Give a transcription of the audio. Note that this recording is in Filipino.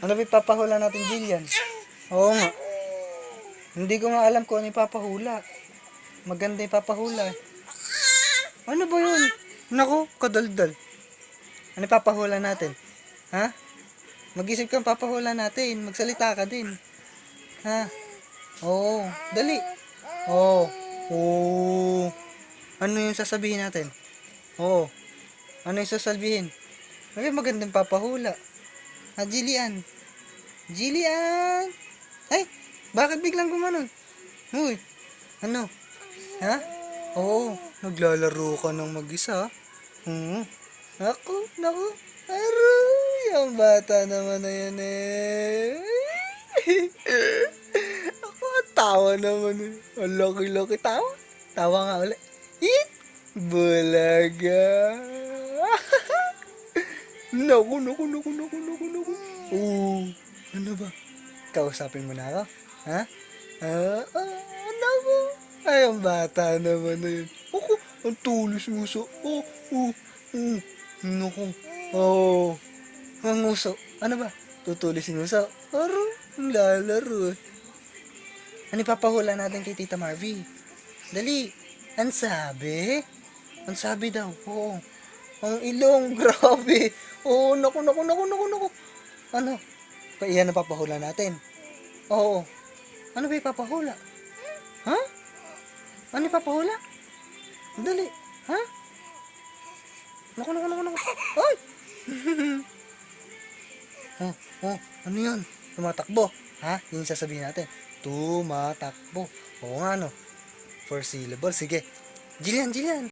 Ano ba ipapahula natin, Jillian? Oo nga. Hindi ko nga alam kung ano ipapahula. Maganda ipapahula. Ano ba yun? Naku, kadaldal. Ano ipapahula natin? Ha? Mag-isip kang papahula natin. Magsalita ka din. Ha? Oo. Dali. Oo. Oo. Ano yung sasabihin natin? Oo. Ano yung sasabihin? May magandang papahula. Ha, Jillian? Jillian! Ay, bakit biglang gumanon? Uy, ano? Ha? Oo, naglalaro ka ng mag-isa. Naku, naku. Aroy, ang bata naman na yan eh. Ako, tawa naman eh. Ang laki-laki tawa. Tawa nga ulit. Eat! Bulaga. Naku, naku, naku, naku, naku, naku. Oo, ano ba? Kausapin mo na ako? Ha? Naku. Ay, ang bata naman na yun. Ako, ang tulis nguso. Naku. Oo. Ang nguso. Ano ba? Tutulis nguso. Aro, lalaro. Ano ipapahula natin kay Tita Marvy? Dali. Ang sabi? Ang sabi daw. Oo. Ang ilong, grabe. Oo, naku, naku, naku, naku, naku. Ano? Iyan ang papahula natin. Oo. Ano ba ipapahula? Ha? Ano ipapahula? Dali. Ha? Naku, naku, naku, naku. Ay! Ano yun? Tumatakbo. Ha? Yun yung sasabihin natin. Tumatakbo. Oo nga, no? 4 syllables. Sige. Jillian, Jillian.